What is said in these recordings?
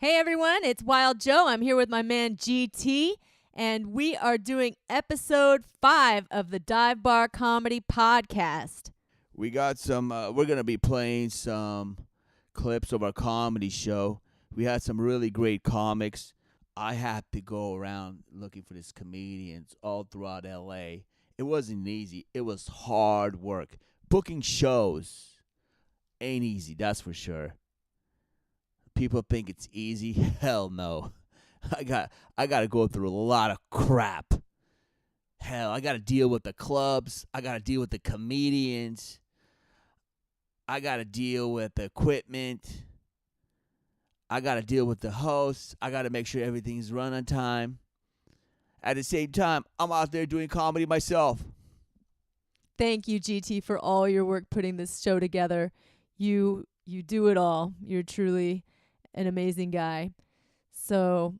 Hey everyone, it's Wild Joe. I'm here with my man GT, and we are doing episode 5 of the Dive Bar Comedy Podcast. We got some, we're going to be playing some clips of our comedy show. We had some really great comics. I had to go around looking for these comedians all throughout LA. It wasn't easy. It was hard work. Booking shows ain't easy, that's for sure. People think it's easy. Hell no. I got to go through a lot of crap. Hell, I got to deal with the clubs. I got to deal with the comedians. I got to deal with the equipment. I got to deal with the hosts. I got to make sure everything's run on time. At the same time, I'm out there doing comedy myself. Thank you, GT, for all your work putting this show together. You do it all. You're truly an amazing guy. So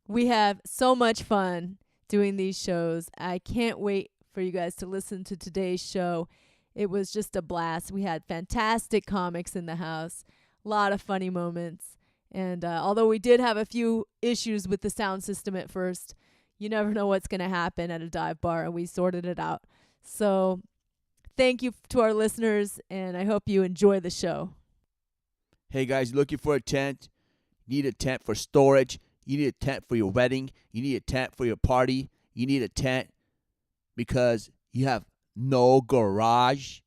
we have so much fun doing these shows. I can't wait for you guys to listen to today's show. It was just a blast. We had fantastic comics in the house, a lot of funny moments. And although we did have a few issues with the sound system at first, you never know what's going to happen at a dive bar, and we sorted it out. So thank you to our listeners, and I hope you enjoy the show. Hey guys, looking for a tent? You need a tent for storage. You need a tent for your wedding. You need a tent for your party. You need a tent because you have no garage.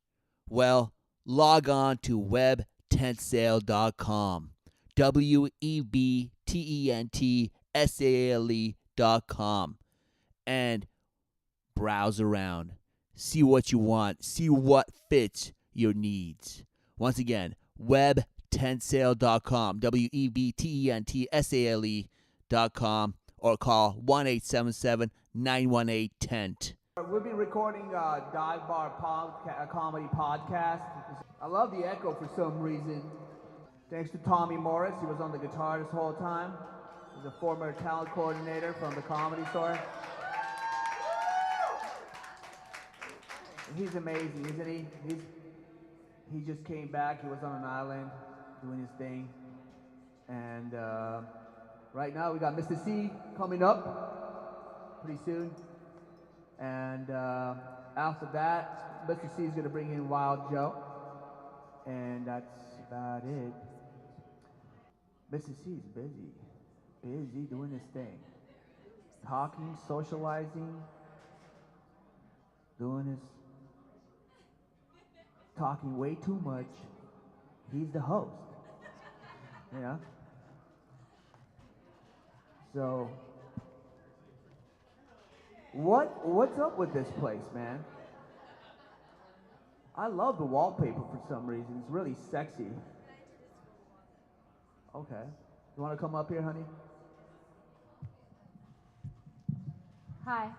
Well, log on to webtentsale.com. webtentsale.com and browse around. See what you want. See what fits your needs. Once again, webtentsale.com. webtentsale.com or call 1-877-918-TENT. We'll be recording Dive Bar Comedy Podcast. I love the echo for some reason. Thanks to Tommy Morris, he was on the guitar this whole time. He's a former talent coordinator from the Comedy Store. He's amazing, isn't he? He just came back. He was on an island doing his thing. And right now we got Mista See coming up pretty soon. And after that, Mista See is going to bring in Wild Joe. And that's about it. Mista See is busy doing his thing. Talking, socializing, talking way too much. He's the host. Yeah. So, what's up with this place, man? I love the wallpaper for some reason. It's really sexy. Okay. You want to come up here, honey? Hi.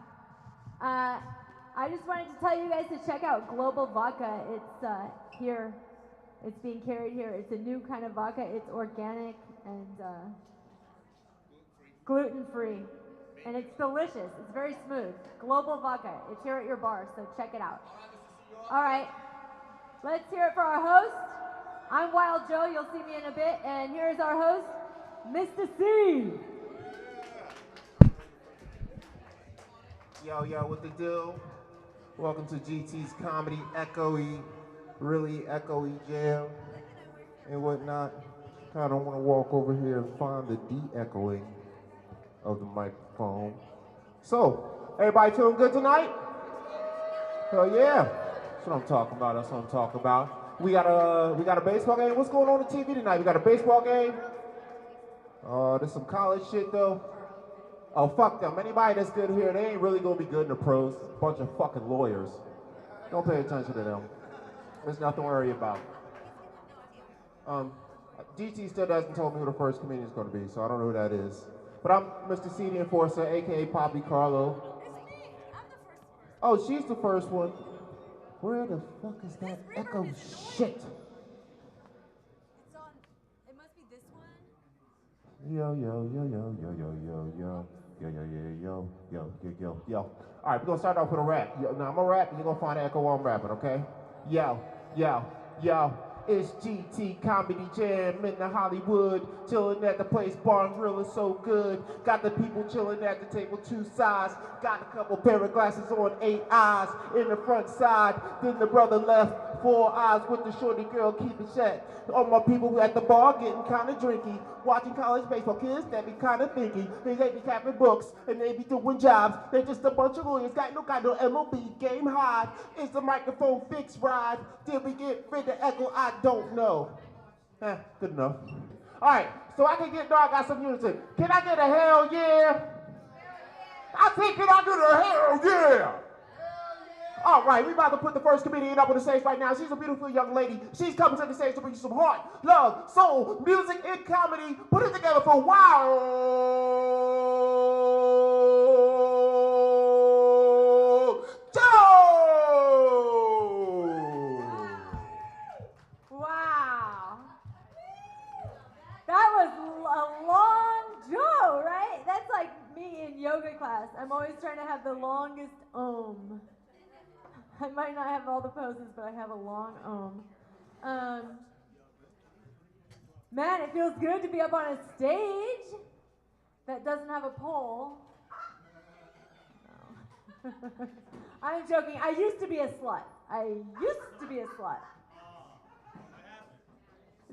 I just wanted to tell you guys to check out Global Vodka. It's here. It's being carried here. It's a new kind of vodka. It's organic and gluten-free. And it's delicious. It's very smooth. Global Vodka. It's here at your bar, so check it out. All right. Let's hear it for our host. I'm Wild Joe. You'll see me in a bit. And here's our host, Mista See. Yo, what the deal? Welcome to GT's Comedy Echoey, really echoey jam and whatnot. Kind of want to walk over here and find the de-echoing of the microphone. So, everybody feeling good tonight? Hell yeah. That's what I'm talking about. We got a baseball game. What's going on TV tonight? We got a baseball game. There's some college shit though. Oh, fuck them. Anybody that's good here, they ain't really gonna be good in the pros. Bunch of fucking lawyers. Don't pay attention to them. There's nothing to worry about. DT still hasn't told me who the first comedian's gonna be, so I don't know who that is. But I'm Mista See the Enforcer, aka Poppy Carlo. Oh, she's the first one. Where the fuck is that echo shit? It's on. It must be this one. Yo. All right, we're gonna start off with a rap. Now I'm gonna rap, and you're gonna find the echo while I'm rapping, okay? Yo. It's GT Comedy Jam in the Hollywood. Chilling at the place, bar and grill is so good. Got the people chilling at the table, two sides. Got a couple pair of glasses on, 8 eyes in the front side. Then the brother left, 4 eyes with the shorty girl, keep it shut. All my people at the bar getting kinda drinky. Watching college baseball, kids that be kinda thinky. They be capping books and they be doing jobs. They just a bunch of lawyers, got no MLB game high. Is the microphone fixed right? Did we get rid of echo? I don't know. Good enough. All right, so I can get, no, I got some unison. Can I get a hell yeah? I think, can I get a hell yeah? All right, we about to put the first comedian up on the stage right now. She's a beautiful young lady. She's coming to the stage to bring you some heart, love, soul, music, and comedy. Put it together for Wild Joe! Wow. That was a long Joe, right? That's like me in yoga class. I'm always trying to have the longest Om. I might not have all the poses, but I have a long Om. Man, it feels good to be up on a stage that doesn't have a pole. No. I'm joking. I used to be a slut.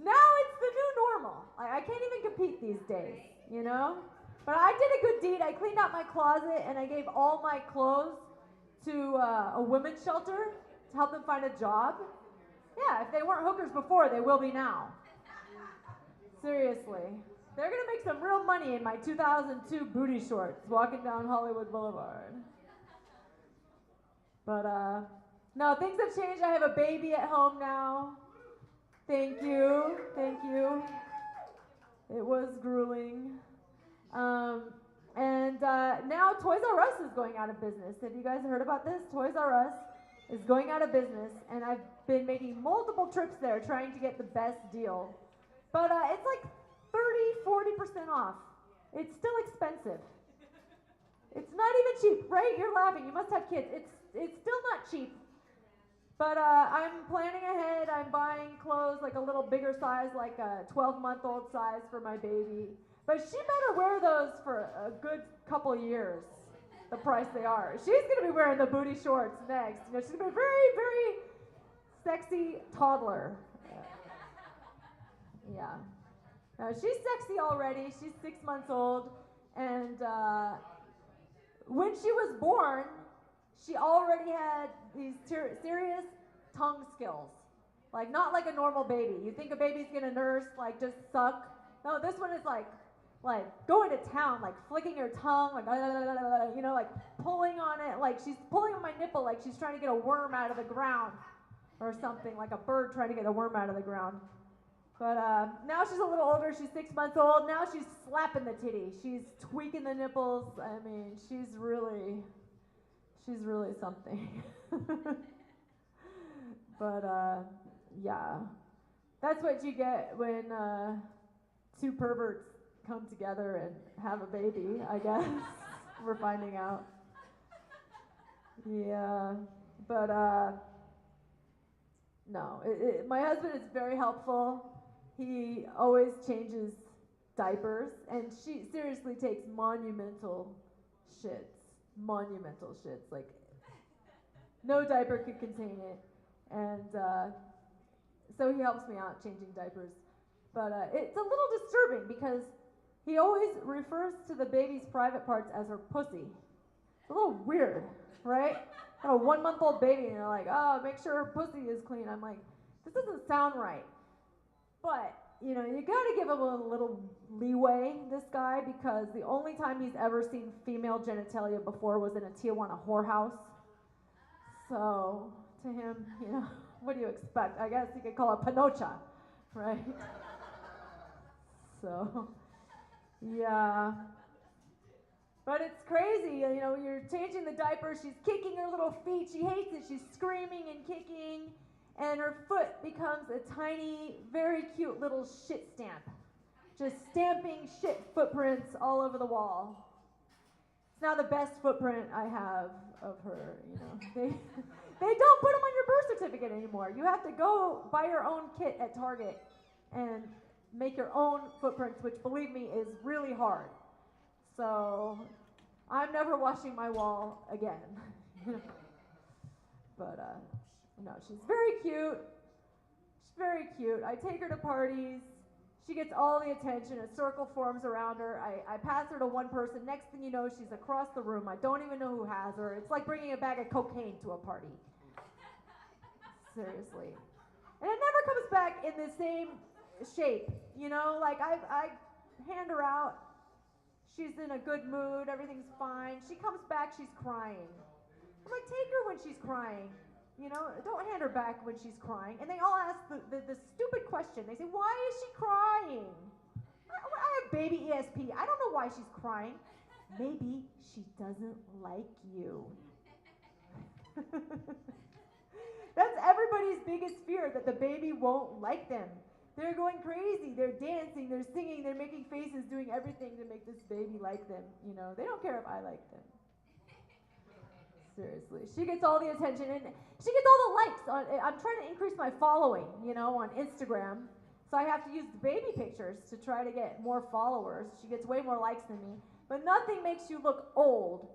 Now it's the new normal. I can't even compete these days, you know? But I did a good deed. I cleaned out my closet and I gave all my clothes to a women's shelter to help them find a job. Yeah, if they weren't hookers before, they will be now. Seriously. They're gonna make some real money in my 2002 booty shorts walking down Hollywood Boulevard. But no, things have changed. I have a baby at home now. Thank you. It was grueling. And now Toys R Us is going out of business. Have you guys heard about this? Toys R Us is going out of business, and I've been making multiple trips there trying to get the best deal. But it's like 30-40% off. It's still expensive. It's not even cheap, right? You're laughing. You must have kids. It's still not cheap. But I'm planning ahead. I'm buying clothes like a little bigger size, like a 12-month-old size for my baby. But she better wear those for a good couple years, the price they are. She's going to be wearing the booty shorts next. You know, she's going to be a very, very sexy toddler. Yeah. She's sexy already. She's 6 months old. And when she was born, she already had these serious tongue skills. Like, not like a normal baby. You think a baby's going to nurse, like, just suck. No, this one is like going to town, like flicking her tongue, like, you know, like pulling on it, like she's pulling on my nipple like she's trying to get a worm out of the ground or something, like a bird trying to get a worm out of the ground. But now she's a little older. She's 6 months old. Now she's slapping the titty. She's tweaking the nipples. I mean, she's really something. But yeah, that's what you get when two perverts come together and have a baby, I guess. We're finding out. Yeah, but no, my husband is very helpful. He always changes diapers, and she seriously takes monumental shits, like no diaper could contain it. And so he helps me out changing diapers. But it's a little disturbing because he always refers to the baby's private parts as her pussy. It's a little weird, right? Got a 1-month-old baby and you're like, oh, make sure her pussy is clean. I'm like, this doesn't sound right. But, you know, you gotta give him a little leeway, this guy, because the only time he's ever seen female genitalia before was in a Tijuana whorehouse. So, to him, you know, what do you expect? I guess you could call it panocha, right? So, yeah. But it's crazy, you know, you're changing the diaper, she's kicking her little feet, she hates it, she's screaming and kicking, and her foot becomes a tiny, very cute little shit stamp. Just stamping shit footprints all over the wall. It's now the best footprint I have of her, you know. They don't put them on your birth certificate anymore. You have to go buy your own kit at Target and make your own footprints, which, believe me, is really hard. So I'm never washing my wall again. But no, she's very cute. She's very cute. I take her to parties. She gets all the attention. A circle forms around her. I pass her to one person. Next thing you know, she's across the room. I don't even know who has her. It's like bringing a bag of cocaine to a party. Seriously. And it never comes back in the same shape. You know, like I hand her out. She's in a good mood. Everything's fine. She comes back. She's crying. I'm like, take her when she's crying. You know, don't hand her back when she's crying. And they all ask the stupid question. They say, why is she crying? I have baby ESP. I don't know why she's crying. Maybe she doesn't like you. That's everybody's biggest fear, that the baby won't like them. They're going crazy. They're dancing. They're singing. They're making faces, doing everything to make this baby like them. You know, they don't care if I like them. Seriously. She gets all the attention, and she gets all the likes. I'm trying to increase my following, you know, on Instagram. So I have to use the baby pictures to try to get more followers. She gets way more likes than me. But nothing makes you look old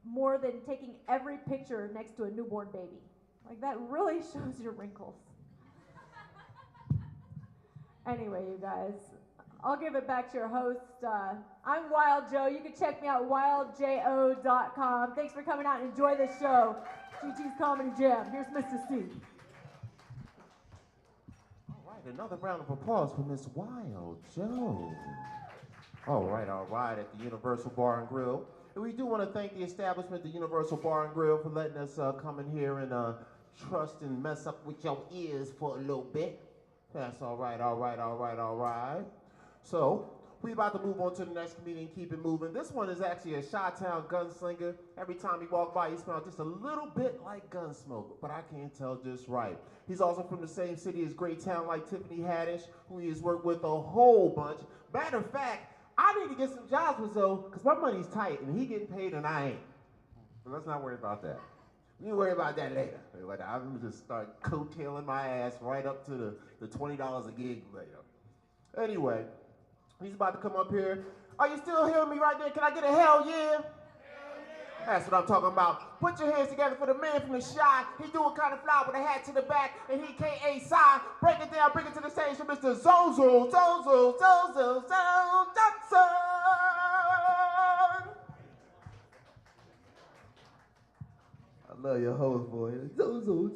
more than taking every picture next to a newborn baby. Like, that really shows your wrinkles. Anyway, you guys, I'll give it back to your host. I'm Wild Joe. You can check me out, wildjo.com. Thanks for coming out and enjoy the show. GT's Comedy Jam. Here's Mista See. All right, another round of applause for Miss Wild Joe. All right, at the Universal Bar and Grill. And we do want to thank the establishment, the Universal Bar and Grill, for letting us come in here and trust and mess up with your ears for a little bit. That's all right. So, we about to move on to the next comedian, keep it moving. This one is actually a Chi-Town gunslinger. Every time he walks by, he smells just a little bit like gun smoke, but I can't tell just right. He's also from the same city as great talent like Tiffany Haddish, who he has worked with a whole bunch. Matter of fact, I need to get some jobs with Zoe, because my money's tight, and he getting paid and I ain't. So let's not worry about that. We can worry about that later. I'm going to just start coattailing my ass right up to the $20 a gig later. Anyway, he's about to come up here. Are you still hearing me right there? Can I get a hell yeah? Hell yeah. That's what I'm talking about. Put your hands together for the man from the Shy. He doing kind of fly with a hat to the back, and he K.A. Psy. Break it down, bring it to the stage for Mr. Zozo Johnson. I love your host voice. Zozo.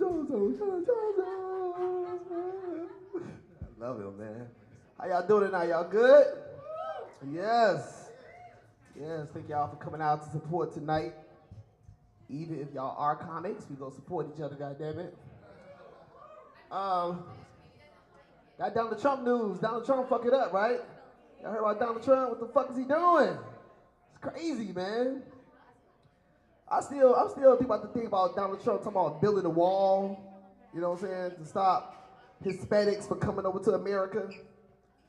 I love him, man. How y'all doing tonight? Y'all good? Yes. Thank y'all for coming out to support tonight. Even if y'all are comics, we gonna support each other, goddammit. Got Donald Trump news. Donald Trump fucked it up, right? Y'all heard about Donald Trump? What the fuck is he doing? It's crazy, man. I'm still thinking about Donald Trump talking about building a wall, you know what I'm saying, to stop Hispanics from coming over to America.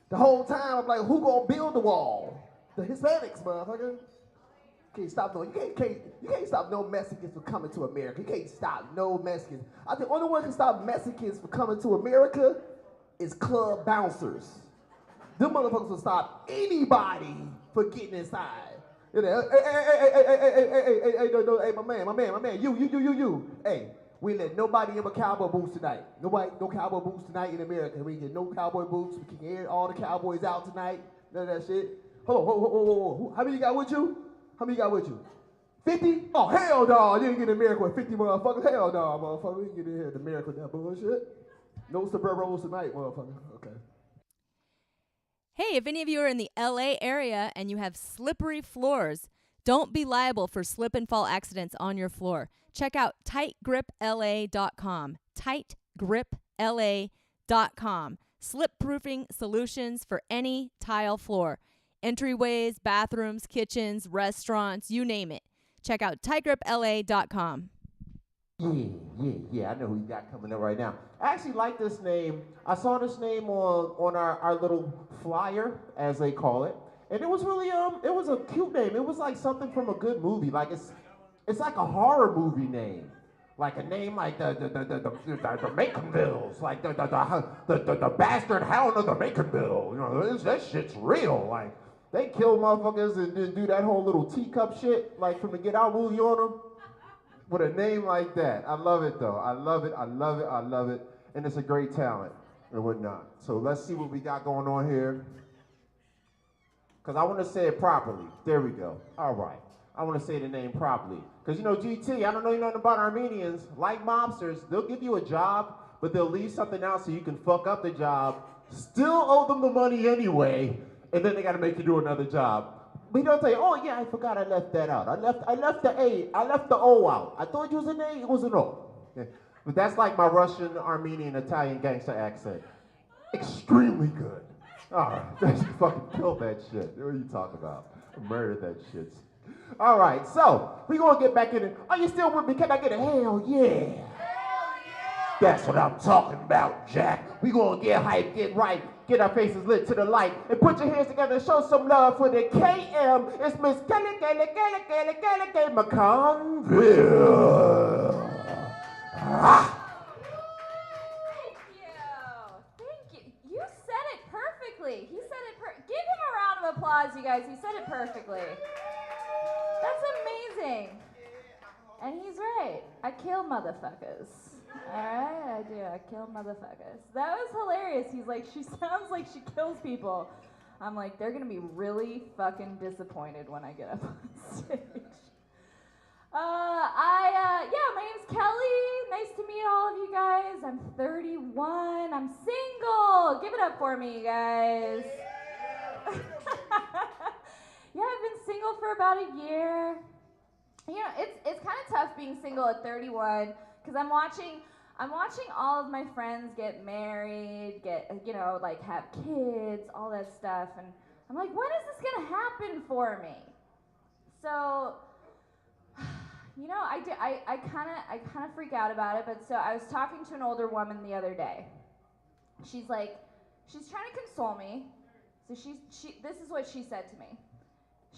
The whole time I'm like, who gonna build the wall? The Hispanics, motherfucker. You can't stop no Mexicans from coming to America. You can't stop no Mexicans. I think the only one who can stop Mexicans from coming to America is club bouncers. Them motherfuckers will stop anybody from getting inside. You know, hey, my man, you. Hey, we ain't let nobody in with cowboy boots tonight. No cowboy boots tonight in America. We ain't get no cowboy boots. We can air all the cowboys out tonight. None of that shit. Hold on. How many you got with you? 50? Oh, hell no. You ain't get in America with 50 motherfuckers. Hell no, motherfucker. We ain't get in here in America with that bullshit. No Sombreros tonight, motherfucker. Okay. Hey, if any of you are in the LA area and you have slippery floors, don't be liable for slip and fall accidents on your floor. Check out tightgripla.com. Tightgripla.com. Slip-proofing solutions for any tile floor. Entryways, bathrooms, kitchens, restaurants, you name it. Check out tightgripla.com. Yeah, I know who you got coming up right now. I actually like this name. I saw this name on our little flyer, as they call it, and it was really it was a cute name. It was like something from a good movie. Like it's like a horror movie name. Like a name like the McConvilles, like the bastard hound of the McConville. You know, that shit's real. Like, they kill motherfuckers and then do that whole little teacup shit, like from the Get Out movie on them, with a name like that. I love it though. I love it. I love it. I love it. And it's a great talent and whatnot. So let's see what we got going on here. Because I want to say it properly. There we go. All right. I want to say the name properly. Because, you know, GT, I don't know nothing about Armenians. Like mobsters, they'll give you a job, but they'll leave something out so you can fuck up the job, still owe them the money anyway, and then they got to make you do another job. But don't tell you, oh, yeah, I forgot I left that out. I left the A, I left the O out. I thought it was an A, it was an O. Yeah. But that's like my Russian, Armenian, Italian gangster accent. Extremely good. All right, that fucking killed that shit. What are you talking about? Murdered that shit. All right, so we gonna get back in it. Are you still with me? Can I get a hell yeah? Hell yeah! That's what I'm talking about, Jack. We gonna get hype, get right, get our faces lit to the light, and put your hands together and show some love for the KM. It's Miss Kelly McConville. Ah. You said it perfectly. He said it Give him a round of applause, you guys. He said it perfectly. That's amazing. And he's right. I kill motherfuckers. Alright, I do. I kill motherfuckers. That was hilarious. He's like, she sounds like she kills people. I'm like, they're gonna be really fucking disappointed when I get up on stage. Yeah, my name's Kelly. Nice to meet all of you guys. I'm 31. I'm single. Give it up for me, you guys. Yeah, I've been single for about a year. You know, it's kind of tough being single at 31 because I'm watching all of my friends get married, like have kids, all that stuff, and I'm like, when is this gonna happen for me? So, you know, I kind of freak out about it. But so I was talking to an older woman the other day. She's trying to console me. So this is what she said to me.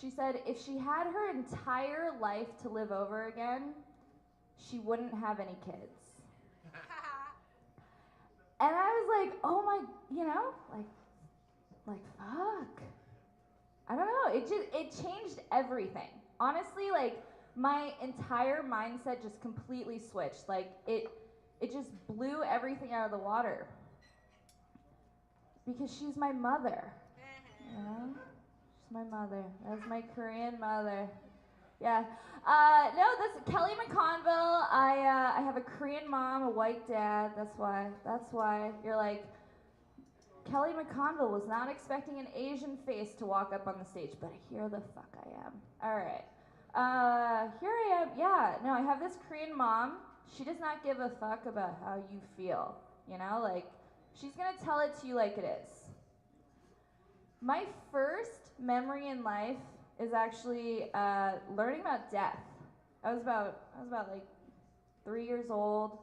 She said if she had her entire life to live over again, she wouldn't have any kids. And I was like, oh my, like fuck. I don't know. It changed everything. Honestly, like my entire mindset just completely switched. Like it just blew everything out of the water. Because she's my mother. You know? She's my mother. That's my Korean mother. Yeah. No, that's Kelly McConville. I have a Korean mom, a white dad. That's why. You're like, Kelly McConville was not expecting an Asian face to walk up on the stage, but here the fuck I am. All right. Here I am. Yeah. No, I have this Korean mom. She does not give a fuck about how you feel. You know, like, she's gonna tell it to you like it is. My first memory in life is actually learning about death. I was about like 3 years old.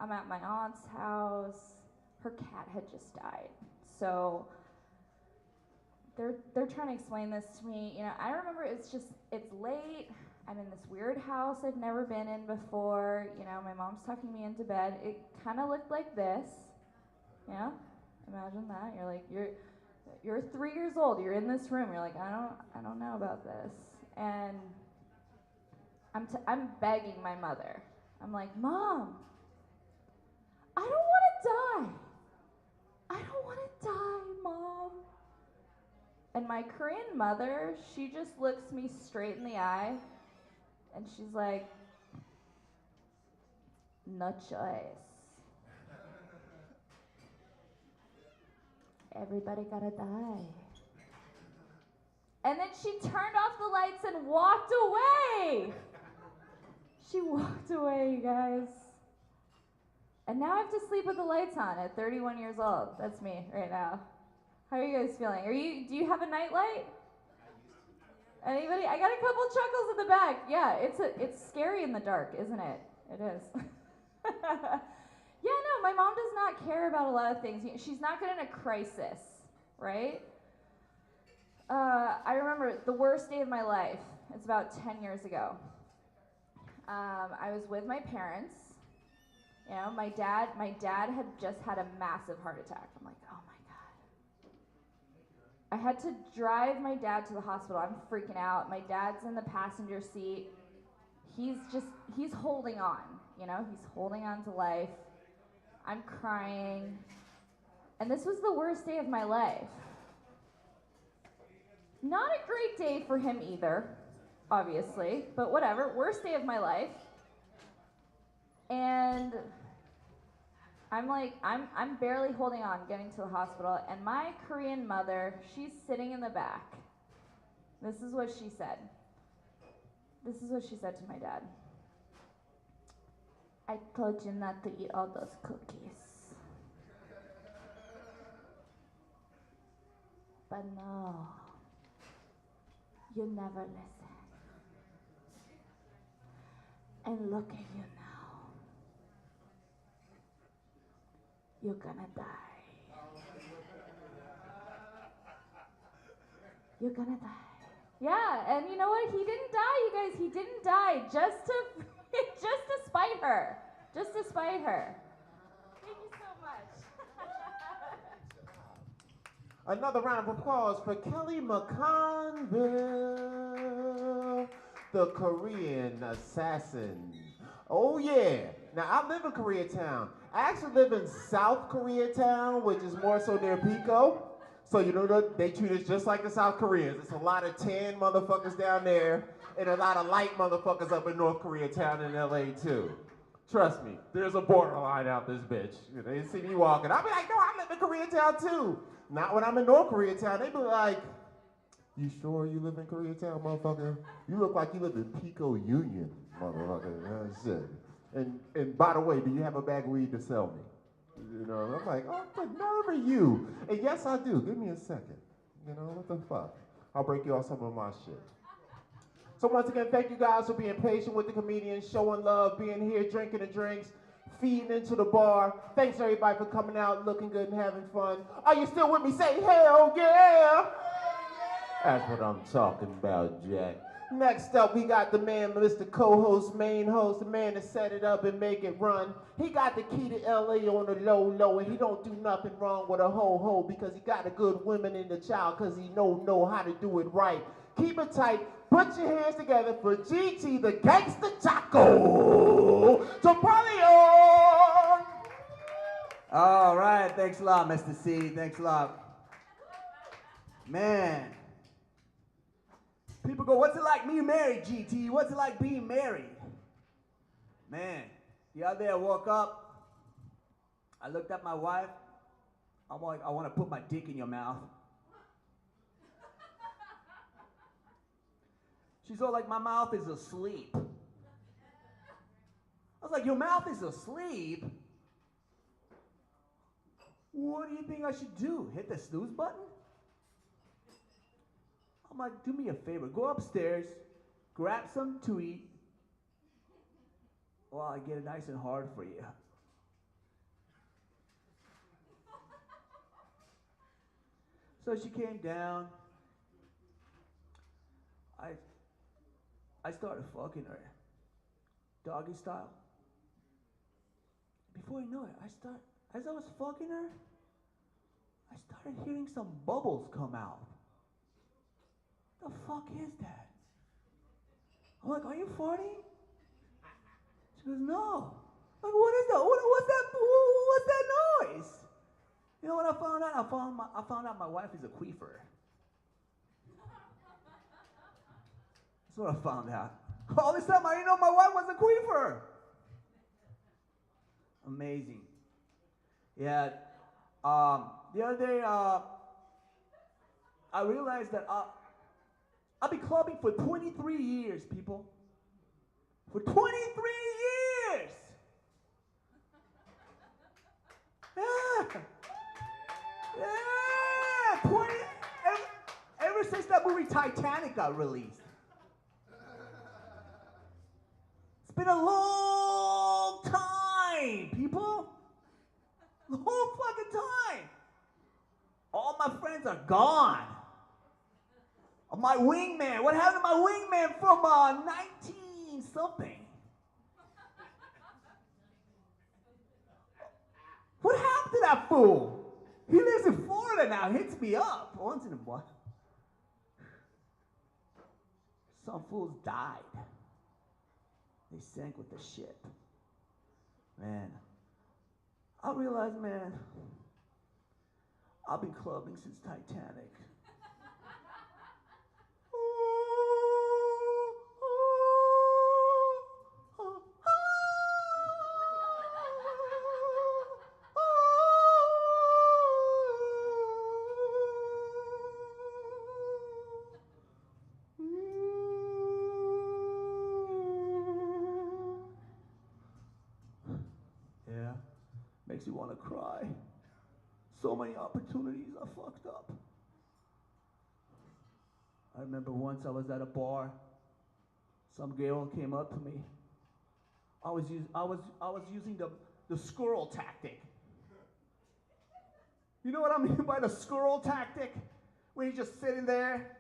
I'm at my aunt's house. Her cat had just died. So they're trying to explain this to me. You know, I remember it's late. I'm in this weird house I've never been in before. You know, my mom's tucking me into bed. It kind of looked like this. Yeah, imagine that. You're like, you're 3 years old. You're in this room. You're like, I don't know about this. And I'm begging my mother. I'm like, Mom, I don't want to die. I don't want to die, Mom. And my Korean mother, she just looks me straight in the eye, and she's like, no choice. Everybody gotta die. And then she turned off the lights and walked away. She walked away, you guys. And now I have to sleep with the lights on at 31 years old. That's me right now. How are you guys feeling? Do you have a night light? Anybody? I got a couple chuckles in the back. Yeah, it's scary in the dark, isn't it? It is. Yeah, no, my mom does not care about a lot of things. She's not good in a crisis, right? I remember the worst day of my life. It's about 10 years ago. I was with my parents. You know, my dad had just had a massive heart attack. I'm like, oh my God. I had to drive my dad to the hospital. I'm freaking out. My dad's in the passenger seat. He's holding on, you know, he's holding on to life. I'm crying. And this was the worst day of my life. Not a great day for him either, obviously, but whatever, worst day of my life. And I'm like, I'm barely holding on getting to the hospital, and my Korean mother, she's sitting in the back. This is what she said. This is what she said to my dad. I told you not to eat all those cookies. But no, you never listen. And look at you now. You're gonna die. You're gonna die. Yeah, and you know what? He didn't die, you guys. He didn't die just to spite her. Just to spite her. Thank you so much. Another round of applause for Kelly McConville, the Korean assassin. Oh yeah. Now I live in Koreatown. I actually live in South Koreatown, which is more so near Pico. So you know they treat us just like the South Koreans. It's a lot of tan motherfuckers down there and a lot of light motherfuckers up in North Koreatown and LA too. Trust me, there's a borderline out this bitch. You know, they see me walking, I'll be like, no, I live in Koreatown too. Not when I'm in North Koreatown. They be like, you sure you live in Koreatown, motherfucker? You look like you live in Pico Union, motherfucker. Shit. And by the way, do you have a bag of weed to sell me? You know, and I'm like, oh, the nerve of you. And yes, I do. Give me a second. You know, what the fuck? I'll break you off some of my shit. So once again, thank you guys for being patient with the comedians, showing love, being here, drinking the drinks, feeding into the bar. Thanks everybody for coming out, looking good and having fun. Are you still with me? Say hell yeah! That's what I'm talking about, Jack. Next up, we got the man, Mr. Co-host, main host, the man that set it up and make it run. He got the key to LA on the low, and he don't do nothing wrong with a ho-ho because he got a good woman in the child because he know how to do it right. Keep it tight. Put your hands together for GT, the Gangsta Chaco. Chapolion! All right, thanks a lot, Mr. C. Thanks a lot. Man. People go, what's it like being married, GT? What's it like being married? Man, the other day I woke up, I looked at my wife, I'm like, I want to put my dick in your mouth. She's all like, my mouth is asleep. I was like, your mouth is asleep? What do you think I should do? Hit the snooze button? I'm like, do me a favor, go upstairs, grab something to eat, while I get it nice and hard for you. So she came down. I started fucking her, doggy style. Before you know it, as I was fucking her, I started hearing some bubbles come out. The fuck is that? I'm like, are you farting? She goes, no. I'm like, what is that? What's that noise? You know what I found out? I found out my wife is a queefer. That's what I found out. All this time I didn't know my wife was a queefer. Amazing. Yeah. The other day, I realized that I've been clubbing for 23 years, people. For 23 years! Yeah! Yeah! Ever since that movie Titanic got released. It's been a long time, people. The whole fucking time. All my friends are gone. My wingman, what happened to my wingman from 19-something? What happened to that fool? He lives in Florida now, hits me up once in a while. Some fools died. They sank with the ship. Man, I realized, man, I've been clubbing since Titanic. Yeah, makes you want to cry. So many opportunities I fucked up. I remember once I was at a bar. Some girl came up to me. I was using the squirrel tactic. You know what I mean by the squirrel tactic? When you're just sitting there,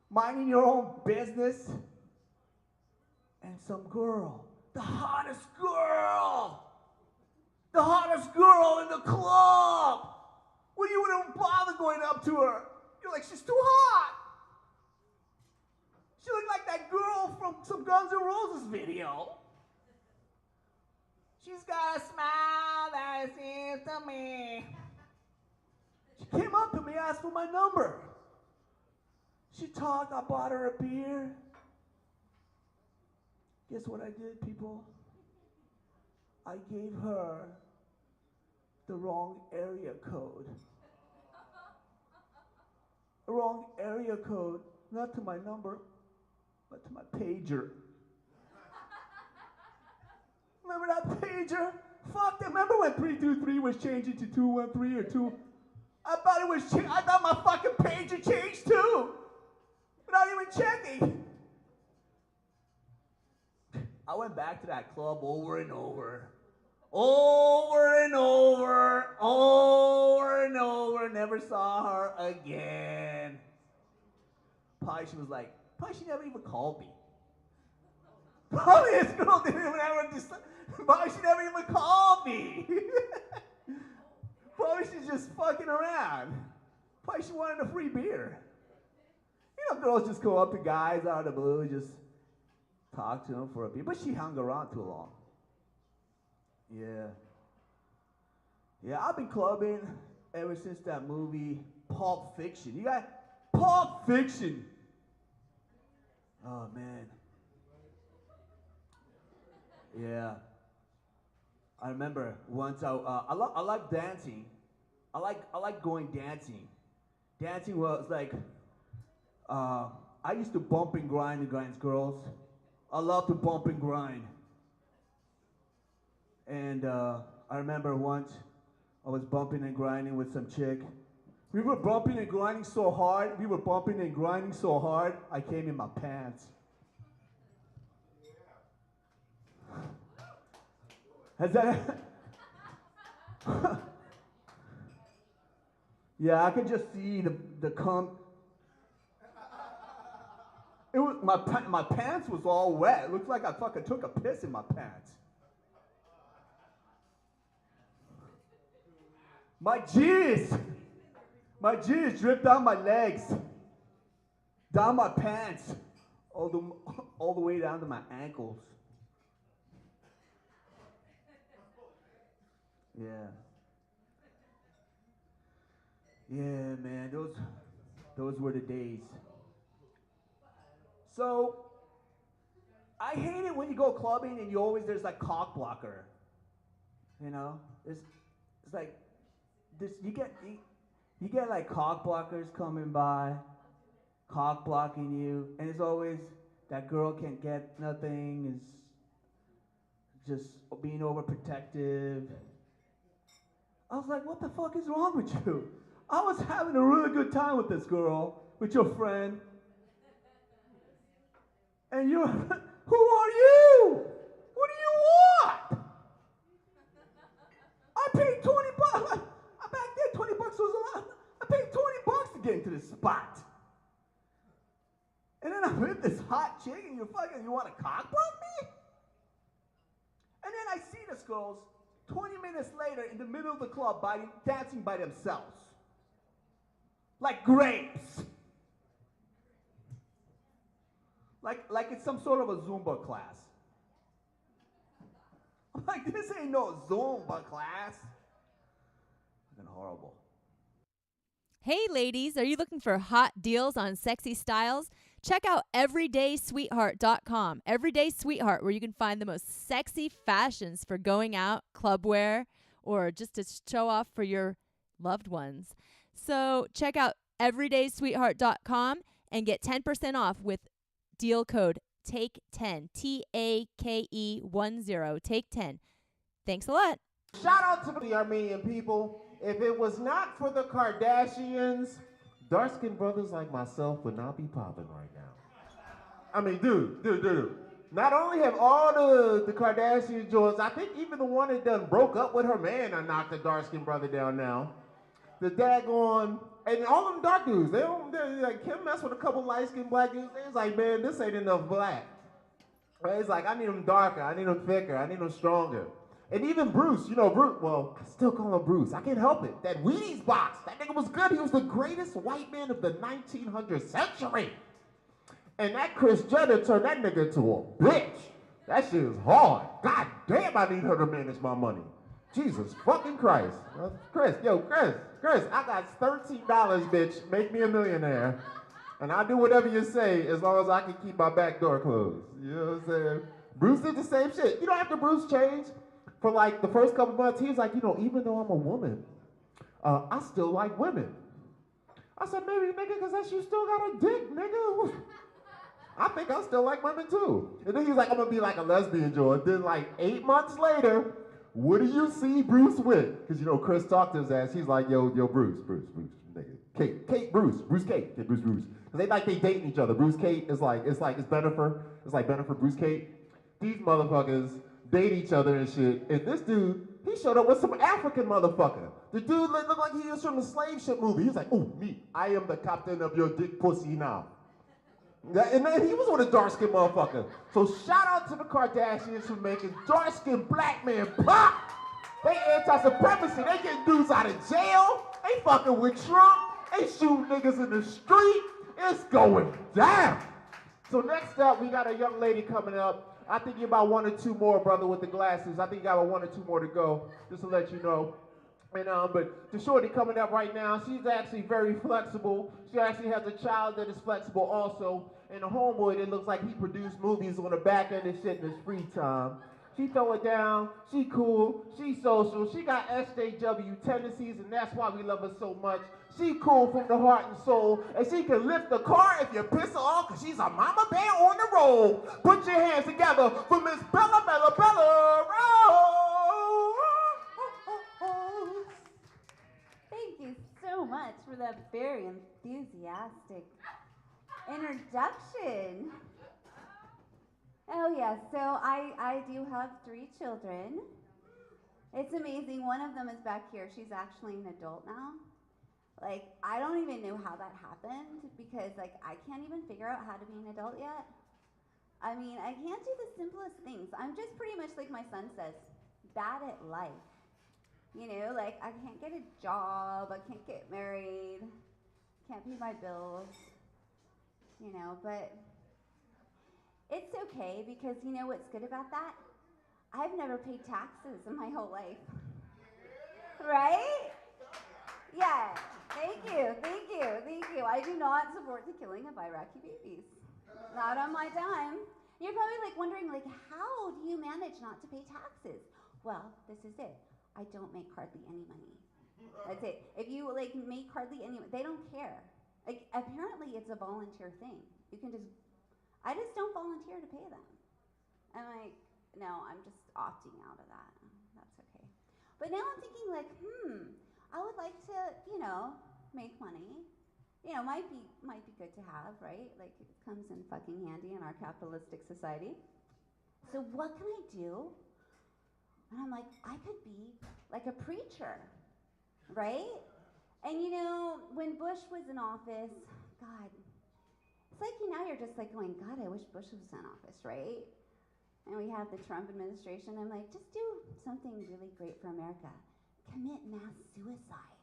minding your own business, and some girl, the hottest girl in the club. Well, you wouldn't bother going up to her. You're like, she's too hot. She looked like that girl from some Guns N' Roses video. She's got a smile that seems to me. She came up to me, asked for my number. She talked, I bought her a beer. Guess what I did, people? I gave her the wrong area code. The wrong area code, not to my number, but to my pager. Remember that pager? Fuck that. Remember when 323 was changing to 213 or 2? I thought it was I thought my fucking pager changed too. Without even checking. I went back to that club over and over. Over and over. Over and over. Never saw her again. Probably she was like, probably she never even called me. Probably this girl didn't even ever probably she never even called me. Probably she's just fucking around. Probably she wanted a free beer. You know, girls just go up to guys out of the blue, just talk to them for a beer. But she hung around too long. Yeah. Yeah, I've been clubbing ever since that movie, Pulp Fiction. You got Pulp Fiction. Oh, man. Yeah. I remember once I like dancing. I like going dancing. Dancing was like, I used to bump and grind against girls. I love to bump and grind. And I remember once I was bumping and grinding with some chick. We were bumping and grinding so hard, I came in my pants. Has that... Yeah, I could just see the cum. It was my pants was all wet. It looked like I fucking took a piss in my pants. My jizz dripped down my legs, down my pants, all the way down to my ankles. Yeah. Yeah, man, those were the days. So, I hate it when you go clubbing and there's like cock blocker. You know, it's like this. You get like cock blockers coming by, cock blocking you, and it's always that girl can't get nothing, is just being overprotective. I was like, what the fuck is wrong with you? I was having a really good time with this girl, with your friend. And you're, who are you? What do you want? I paid 20 bucks. Back then, 20 bucks was a lot. I paid 20 bucks to get into this spot. And then I'm with this hot chick and you want to cock block me? And then I see this girl's 20 minutes later, in the middle of the club, dancing by themselves. Like grapes. Like it's some sort of a Zumba class. I'm like, this ain't no Zumba class. Fucking horrible. Hey ladies, are you looking for hot deals on sexy styles? Check out everydaysweetheart.com. Everyday Sweetheart, where you can find the most sexy fashions for going out, club wear, or just to show off for your loved ones. So check out everydaysweetheart.com and get 10% off with deal code TAKE10, TAKE10, take 10. Thanks a lot. Shout out to the Armenian people. If it was not for the Kardashians, dark-skinned brothers like myself would not be popping right now. I mean, dude. Not only have all the Kardashian joints, I think even the one that done broke up with her man and knocked the dark-skinned brother down now. The daggone, and all them dark dudes, they're like, Kim messed with a couple light-skinned black dudes. It's like, man, this ain't enough black. Right? It's like, I need them darker, I need them thicker, I need them stronger. And even Bruce, well, I still call him Bruce. I can't help it. That Wheaties box, that nigga was good. He was the greatest white man of the 1900th century. And that Kris Jenner turned that nigga into a bitch. That shit is hard. God damn, I need her to manage my money. Jesus fucking Christ. Chris, I got $13, bitch. Make me a millionaire. And I'll do whatever you say as long as I can keep my back door closed. You know what I'm saying? Bruce did the same shit. After Bruce changed, for like the first couple months, he was like, even though I'm a woman, I still like women. I said, maybe, nigga, because that's you still got a dick, nigga. I think I still like women too. And then he was like, I'm going to be like a lesbian, Joe. And then like 8 months later, what do you see Bruce with? Because, Chris talked to his ass. He's like, yo, Bruce, nigga. Kate, Bruce, Kate, Bruce. Because they dating each other. Bruce, Kate is like, it's Bennifer. It's like Bennifer, Bruce, Kate. These motherfuckers date each other and shit. And this dude, he showed up with some African motherfucker. The dude looked like he was from the slave ship movie. He was like, oh, me, I am the captain of your dick pussy now. And then he was with a dark-skinned motherfucker. So shout out to the Kardashians for making dark-skinned black men pop. They anti-supremacy. They getting dudes out of jail. They fucking with Trump. They shooting niggas in the street. It's going down. So next up, we got a young lady coming up. I think you're about 1 or 2 more, brother, with the glasses. I think you got about 1 or 2 more to go, just to let you know. And but the shorty coming up right now, she's actually very flexible. She actually has a child that is flexible also. And the homeboy that looks like he produced movies on the back end and shit in his free time. She throw it down, she cool, she social, she got SJW tendencies, and that's why we love her so much. She cool from the heart and soul, and she can lift the car if you piss her off, because she's a mama bear on the roll. Put your hands together for Miss Bella Rose. Thank you so much for that very enthusiastic introduction. Oh yeah, so I do have 3 children. It's amazing. One of them is back here. She's actually an adult now. Like, I don't even know how that happened because, like, I can't even figure out how to be an adult yet. I mean, I can't do the simplest things. I'm just pretty much, like my son says, bad at life. Like, I can't get a job, I can't get married, can't pay my bills, but it's okay because what's good about that? I've never paid taxes in my whole life. Right? Yeah. Thank you. I do not support the killing of Iraqi babies. Not on my dime. You're probably like wondering, like, how do you manage not to pay taxes? Well, this is it. I don't make hardly any money. That's it. If you like make hardly any, they don't care. Like, apparently it's a volunteer thing. I just don't volunteer to pay them. I'm like, no, I'm just opting out of that. That's okay. But now I'm thinking like, I would like to, make money. Might be good to have, right? Like, it comes in fucking handy in our capitalistic society. So what can I do? And I'm like, I could be like a preacher, right? And when Bush was in office, God, it's like now you're just like going, God, I wish Bush was in office, right? and we have the Trump administration. I'm like, just do something really great for America. Commit mass suicide.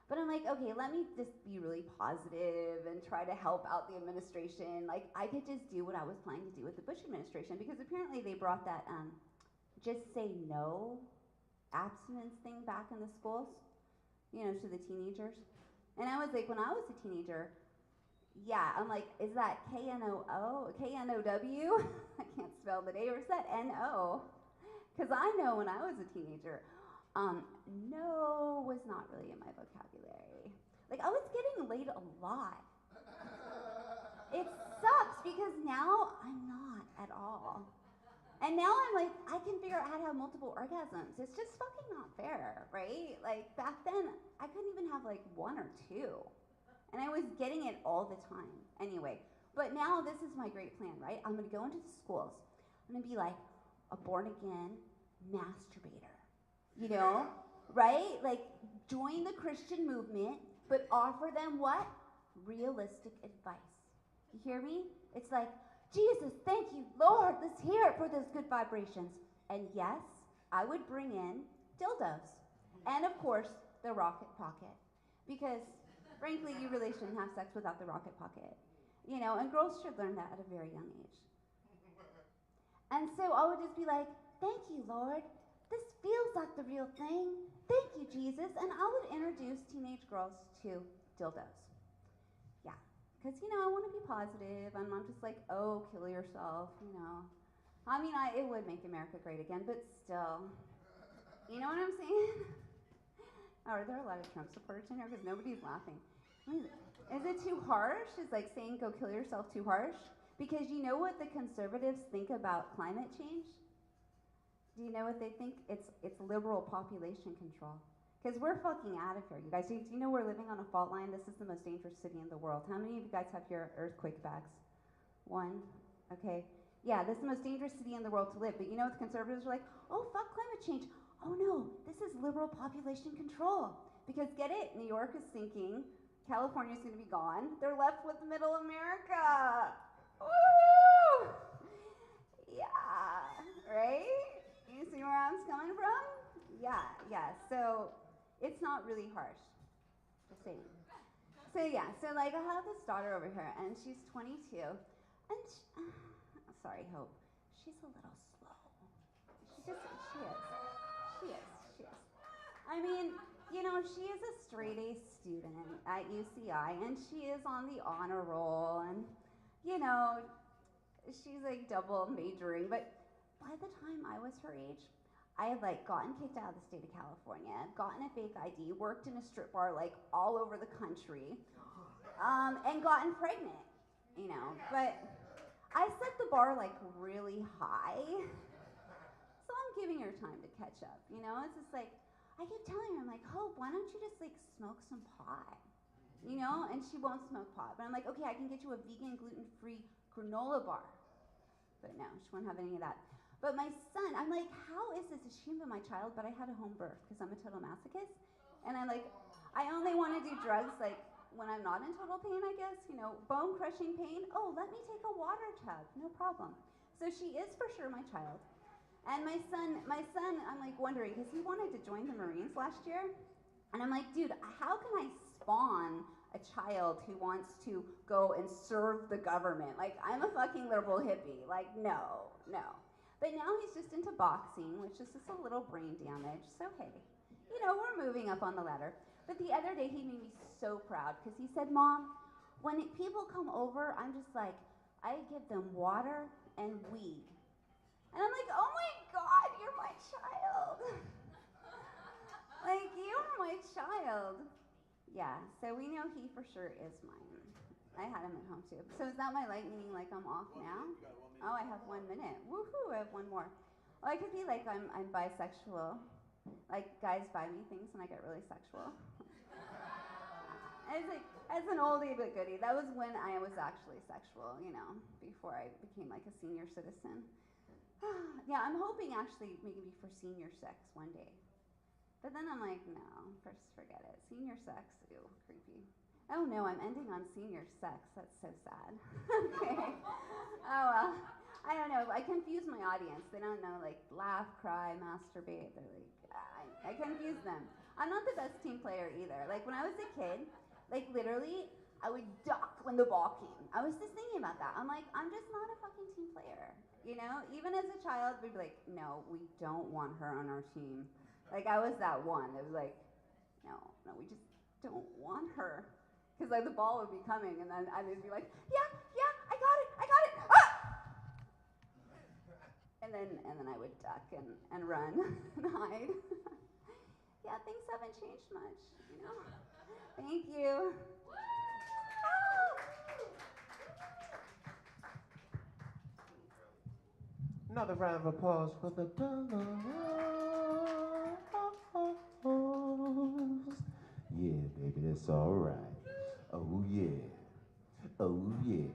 But I'm like, okay, let me just be really positive and try to help out the administration. Like, I could just do what I was planning to do with the Bush administration, because apparently they brought that just say no abstinence thing back in the schools, you know, to the teenagers. And I was like, when I was a teenager, yeah, I'm like, is that K-N-O-O, K-N-O-W? I can't spell the day, or is that N-O? Because I know when I was a teenager, no was not really in my vocabulary. Like, I was getting laid a lot. It sucks because now I'm not at all. And now I'm like, I can figure out how to have multiple orgasms. It's just fucking not fair, right? Like, back then, I couldn't even have like one or two. And I was getting it all the time. Anyway, but now this is my great plan, right? I'm gonna go into the schools. I'm gonna be like a born-again masturbator, you know? Right? Like, join the Christian movement, but offer them what? Realistic advice. You hear me? It's like, Jesus, thank you, Lord, let's hear it for those good vibrations. And yes, I would bring in dildos. And of course, the rocket pocket. Because, frankly, you really shouldn't have sex without the rocket pocket. You know, and girls should learn that at a very young age. And so I would just be like, thank you, Lord. This feels like the real thing. Thank you, Jesus. And I would introduce teenage girls to dildos. Yeah. Because, you know, I want to be positive. I'm not just like, oh, kill yourself, you know. I mean, it would make America great again, but still. You know what I'm saying? Are there a lot of Trump supporters in here? Because nobody's laughing. Is it too harsh? Is like saying go kill yourself too harsh? Because you know what the conservatives think about climate change? Do you know what they think? It's liberal population control. Because we're fucking out of here, you guys. Do you know we're living on a fault line? This is the most dangerous city in the world. How many of you guys have your earthquake bags? One? Okay. Yeah, this is the most dangerous city in the world to live. But you know what the conservatives are like? Oh, fuck climate change. Oh no, this is liberal population control. Because get it, New York is sinking. California's gonna be gone. They're left with middle America. Woo! Yeah, right? You see where I'm coming from? Yeah. So it's not really harsh. Just saying. So yeah, so like I have this daughter over here, and she's 22, and sorry, Hope, she's a little slow. She is. I mean, you know, she is a straight A student at UCI, and she is on the honor roll, and you know, she's like double majoring, but by the time I was her age, I had like gotten kicked out of the state of California, gotten a fake ID, worked in a strip bar like all over the country, and gotten pregnant, you know. But I set the bar like really high, so I'm giving her time to catch up, you know. It's just like, I keep telling her, I'm like, Hope, why don't you just like smoke some pot, you know? And she won't smoke pot, but I'm like, okay, I can get you a vegan, gluten-free granola bar. But no, she won't have any of that. But my son, I'm like, how is this? Is she even my child? But I had a home birth because I'm a total masochist. And I'm like, I only want to do drugs like when I'm not in total pain, I guess. You know, bone crushing pain. Oh, let me take a water tub. No problem. So she is for sure my child. And my son, I'm like wondering, because he wanted to join the Marines last year. And I'm like, dude, how can I spawn a child who wants to go and serve the government? Like, I'm a fucking liberal hippie. Like, no. But now he's just into boxing, which is just a little brain damage. So hey, you know, we're moving up on the ladder. But the other day he made me so proud because he said, Mom, when people come over, I'm just like, I give them water and weed. And I'm like, oh my God, you're my child. Like, you're my child. Yeah, so we know he for sure is mine. I had him at home too. So is that my light, meaning like I'm off now? Oh, I have 1 minute. Woohoo, I have one more. Oh, I could be like I'm bisexual. Like guys buy me things and I get really sexual. As an oldie but goodie. That was when I was actually sexual, you know, before I became like a senior citizen. Yeah, I'm hoping actually maybe for senior sex one day. But then I'm like, no, first forget it. Senior sex, ew, creepy. Oh no, I'm ending on senior sex. That's so sad. Okay. Oh well. I don't know. I confuse my audience. They don't know, like, laugh, cry, masturbate. They're like, I confuse them. I'm not the best team player either. Like, when I was a kid, like, literally, I would duck when the ball came. I was just thinking about that. I'm like, I'm just not a fucking team player. You know? Even as a child, we'd be like, no, we don't want her on our team. Like, I was that one. It was like, no, we just don't want her. Because, like, the ball would be coming, and then I'd be like, yeah, I got it. Ah! And then I would duck and run and hide. Yeah, things haven't changed much, you know? Thank you. Another round of applause for the Dollar. Yeah, baby, that's all right. Oh, yeah. Oh, yeah.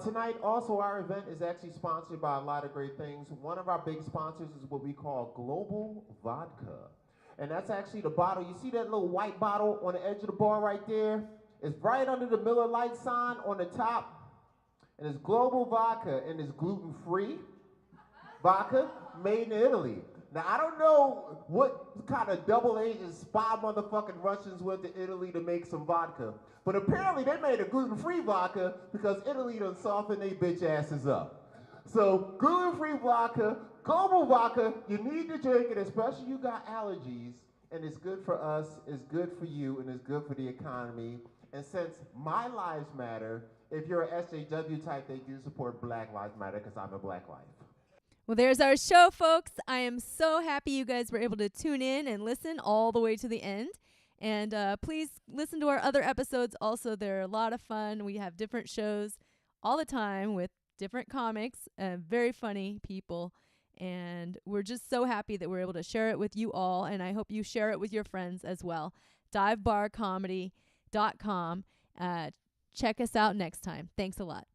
Tonight, also, our event is actually sponsored by a lot of great things. One of our big sponsors is what we call Global Vodka. And that's actually the bottle. You see that little white bottle on the edge of the bar right there? It's right under the Miller Lite sign on the top. And it's Global Vodka, and it's gluten-free vodka made in Italy. Now, I don't know what kind of double agent spy motherfucking Russians went to Italy to make some vodka, but apparently they made a gluten-free vodka because Italy done softened they bitch asses up. So, gluten-free vodka, Global Vodka, you need to drink it, especially you got allergies, and it's good for us, it's good for you, and it's good for the economy. And since my lives matter, if you're an SJW type, they do support Black Lives Matter because I'm a Black life. Well, there's our show, folks. I am so happy you guys were able to tune in and listen all the way to the end. And please listen to our other episodes also. They're a lot of fun. We have different shows all the time with different comics and very funny people. And we're just so happy that we're able to share it with you all. And I hope you share it with your friends as well. divebarcomedy.com. Check us out next time. Thanks a lot.